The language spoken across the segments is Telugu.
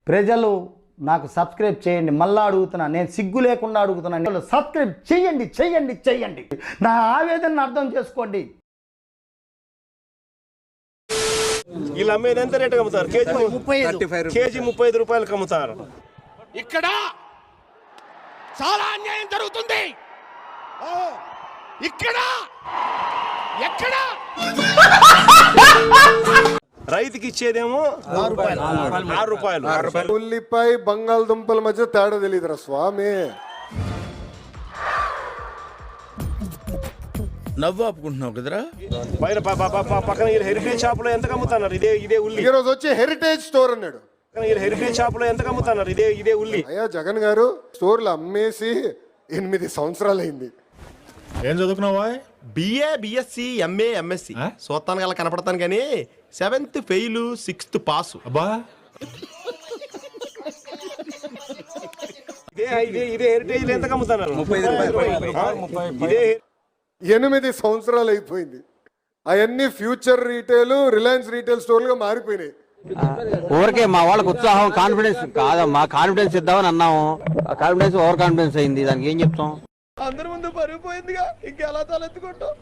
ప్రజలు నాకు సబ్స్క్రైబ్ చేయండి. మళ్ళా అడుగుతున్నా, నేను సిగ్గు లేకుండా అడుగుతున్నాను. సబ్స్క్రైబ్ చేయండి చేయండి చేయండి. నా ఆవేదనను అర్థం చేసుకోండి. వీళ్ళు అమ్మేది ఎంత రేటు అమ్ముతారు? కేజీ 35 రూపాయలకు అమ్ముతారు. ఇక్కడ చాలా అన్యాయం జరుగుతుంది. ఇక్కడ ఎక్కడ రైతుకి ఇచ్చేదేమో 6 రూపాయలు. ఉల్లిపాయ బంగాళదుంపల మధ్య తేడా తెలియదురా స్వామి. నవ్వు ఆపుకుంటున్నావు కదరా. పైన పక్కన హెరిటేజ్ షాప్ లో ఎంత అమ్ముతున్నారు? ఇదే ఉల్లి. ఈ రోజు వచ్చి హెరిటేజ్ స్టోర్ అన్నాడు. హెరిటేజ్ షాప్ లో ఎంత అమ్ముతున్నారు? ఇదే ఉల్లి. అయ్యా జగన్ గారు, స్టోర్లు అమ్మేసి 8 సంవత్సరాలు అయింది. ఏం చదువుకున్నావా? బిఏ బిఎస్సి ఎంఏ ఎంఎస్సి చూస్తాను గల కనపడతాను కానీ 7th ఫెయిల్ 6th పాసు. అబ్బా ఇదే హెరిటేజ్ ఎంత అమ్ముతున్నారు? 35 రూపాయలు. ఇదే 8 సంవత్సరాలు అయిపోయింది. అవన్నీ ఫ్యూచర్ రీటైల్, రిలయన్స్ రీటైల్ స్టోర్లుగా మారిపోయినాయి. ఊరికే మా వాళ్ళకి ఉత్సాహం, కాన్ఫిడెన్స్ కాదమ్మా, కాన్ఫిడెన్స్ ఇద్దామని అన్నాము. కాన్ఫిడెన్స్ ఓవర్ కాన్ఫిడెన్స్ అయింది. దానికి ఏం చెప్తాం? అందరి ముందు పరిగిపోయిందిగా, ఇంకెలా తలెత్తుకుంటాం.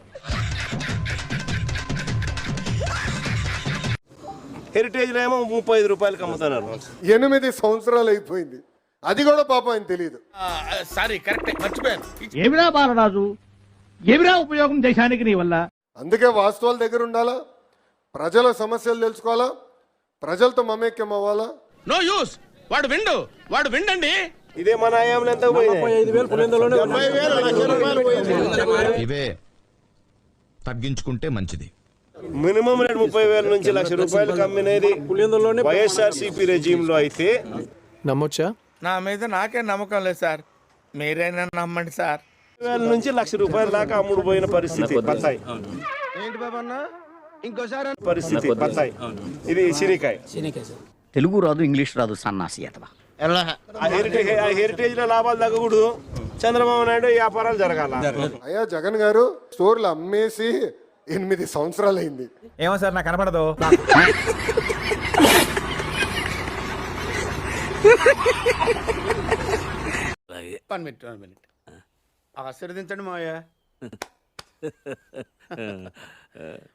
హెరిటేజ్ లో ఏమో 35 రూపాయలకు అమ్ముతున్నారు. 8 సంవత్సరాలు అయిపోయింది. అది కూడా పాపం ఆయన తెలియదు. సారీ కరెక్ట్ మర్చిపోయాను. ఏమిరా బాలరాజు, ఏమిరా ఉపయోగం దేశానికి నీ వల్ల? అందుకే వాస్తవాల దగ్గర ఉండాలా, ప్రజల సమస్యలు తెలుసుకోవాలా, ప్రజలతో మమేక్యం అవ్వాలా. No use. వాడు విండండి. ఇదే మన ఆయాంలో ఎంత పోయింది? 75,000 ఇవే తగ్గించుకుంటే మంచిది. మినిమం రేట్ 30,000 నుంచి 1,00,000 రూపాయలకు అమ్మినది వైఎస్ఆర్సీపీ రెజీమ్ లో అయితే నమ్మొచ్చా? నా మీద నాకే నమ్మకం లేదు సార్, మీరైనా నమ్మండి సార్. 30,000 నుంచి 1,00,000 రూపాయల దాకా అమ్ముడు పోయిన పరిస్థితి బత్తాయి. ఏంటి బాబా అన్న ఇంకోసారి పరిస్థితి బత్తాయి. ఇది సిరికాయ. తెలుగు రాదు, ఇంగ్లీష్ రాదు, సన్నాసి అతవా. ఆ హెరిటేజ్ లో లాభాలు తగ్గకూడదు. చంద్రబాబు నాయుడు వ్యాపారాలు జరగాల. అయ్యా జగన్ గారు, స్టోర్లు అమ్మేసి 8 సంవత్సరాలు అయింది. ఏమో సార్ నాకు కనపడదు. వన్ మినిట్ ఆశీర్వదించండి మావయ్య.